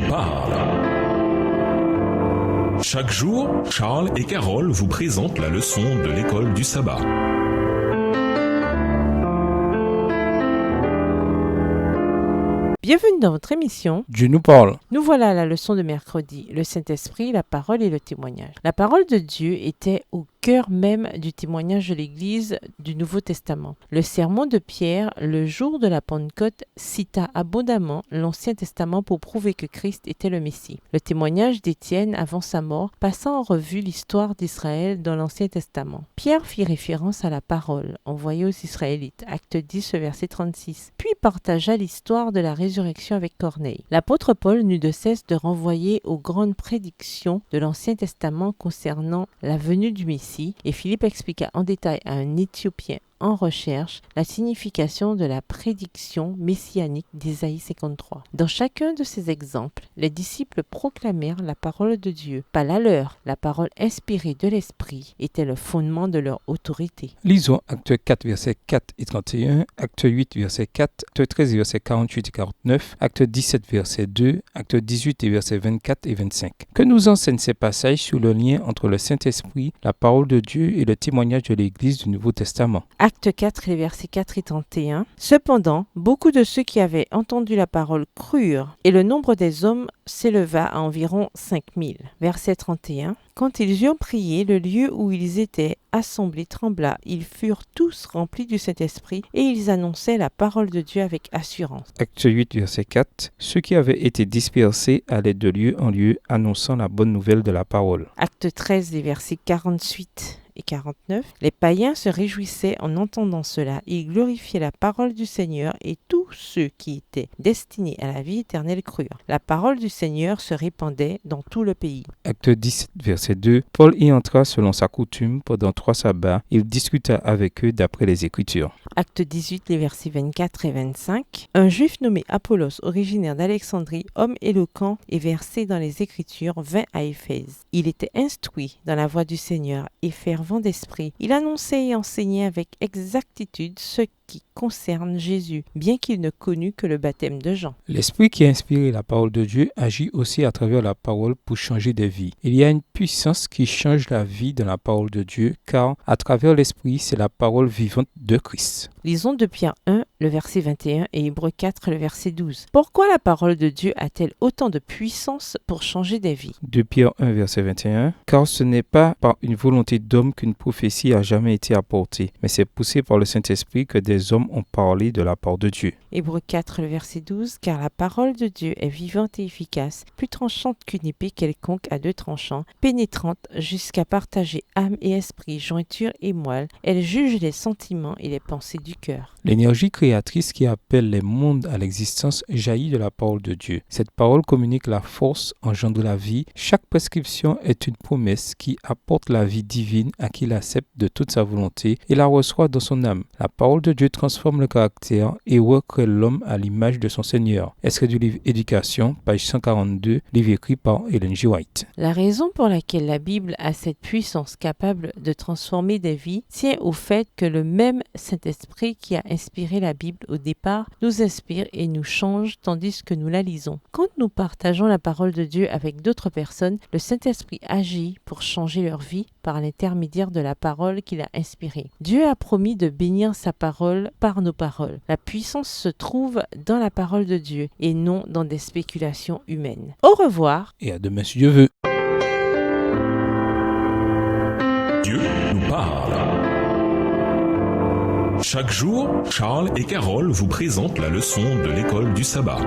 parle. Chaque jour, Charles et Carole vous présentent la leçon de l'école du sabbat. Bienvenue dans votre émission Dieu nous parle. Nous voilà à la leçon de mercredi, le Saint-Esprit, la parole et le témoignage. La parole de Dieu était au cœur même du témoignage de l'Église du Nouveau Testament. Le sermon de Pierre, le jour de la Pentecôte, cita abondamment l'Ancien Testament pour prouver que Christ était le Messie. Le témoignage d'Étienne avant sa mort passa en revue l'histoire d'Israël dans l'Ancien Testament. Pierre fit référence à la parole envoyée aux Israélites, acte 10, verset 36, puis partagea l'histoire de la résurrection avec Corneille. L'apôtre Paul n'eut de cesse de renvoyer aux grandes prédictions de l'Ancien Testament concernant la venue du Messie, et Philippe expliqua en détail à un Éthiopien en recherche la signification de la prédiction messianique d'Ésaïe 53. Dans chacun de ces exemples, les disciples proclamèrent la parole de Dieu, pas la leur. La parole inspirée de l'Esprit était le fondement de leur autorité. Lisons Acte 4, versets 4 et 31, Acte 8, verset 4, Acte 13, versets 48 et 49, Acte 17, verset 2, Acte 18 et versets 24 et 25. Que nous enseignent ces passages sur le lien entre le Saint-Esprit, la parole de Dieu et le témoignage de l'Église du Nouveau Testament? Acte 4, les versets 4 et 31. Cependant, beaucoup de ceux qui avaient entendu la parole crurent, et le nombre des hommes s'éleva à environ 5000. Verset 31. Quand ils eurent prié, le lieu où ils étaient assemblés trembla. Ils furent tous remplis du Saint-Esprit, et ils annonçaient la parole de Dieu avec assurance. Acte 8, verset 4. Ceux qui avaient été dispersés allaient de lieu en lieu, annonçant la bonne nouvelle de la parole. Acte 13, les versets 48 et 49. Les païens se réjouissaient en entendant cela. Ils glorifiaient la parole du Seigneur, et tous ceux qui étaient destinés à la vie éternelle crurent. La parole du Seigneur se répandait dans tout le pays. Acte 17, verset 2. Paul y entra selon sa coutume pendant 3 sabbats. Il discuta avec eux d'après les Écritures. Acte 18, les versets 24 et 25. Un juif nommé Apollos, originaire d'Alexandrie, homme éloquent et versé dans les Écritures, vint à Éphèse. Il était instruit dans la voie du Seigneur et fervent d'esprit. Il annonçait et enseignait avec exactitude ce qui concerne Jésus, bien qu'il ne connût que le baptême de Jean. L'Esprit qui a inspiré la parole de Dieu agit aussi à travers la parole pour changer des vies. Il y a une puissance qui change la vie dans la parole de Dieu, car à travers l'Esprit, c'est la parole vivante de Christ. Lisons de Pierre 1, le verset 21 et Hébreux 4, le verset 12. Pourquoi la parole de Dieu a-t-elle autant de puissance pour changer des vies? De Pierre 1, verset 21. Car ce n'est pas par une volonté d'homme qu'une prophétie a jamais été apportée, mais c'est poussé par le Saint-Esprit que des hommes ont parlé de la part de Dieu. Hébreux 4, le verset 12. Car la parole de Dieu est vivante et efficace, plus tranchante qu'une épée quelconque à 2 tranchants, pénétrante jusqu'à partager âme et esprit, jointure et moelle. Elle juge les sentiments et les pensées du cœur. L'énergie créatrice qui appelle les mondes à l'existence jaillit de la parole de Dieu. Cette parole communique la force, engendre la vie. Chaque prescription est une promesse qui apporte la vie divine à qui l'accepte de toute sa volonté et la reçoit dans son âme. La parole de Dieu transforme le caractère et recrée l'homme à l'image de son Seigneur. Extrait du livre Éducation, page 142, livre écrit par Ellen G. White. La raison pour laquelle la Bible a cette puissance capable de transformer des vies tient au fait que le même Saint-Esprit qui a inspiré la Bible au départ nous inspire et nous change tandis que nous la lisons. Quand nous partageons la parole de Dieu avec d'autres personnes, le Saint-Esprit agit pour changer leur vie par l'intermédiaire de la parole qu'il a inspirée. Dieu a promis de bénir sa parole par nos paroles. La puissance se trouve dans la parole de Dieu et non dans des spéculations humaines. Au revoir Et à demain si Dieu veut. Dieu nous parle. Chaque jour, Charles et Carole vous présentent la leçon de l'école du sabbat.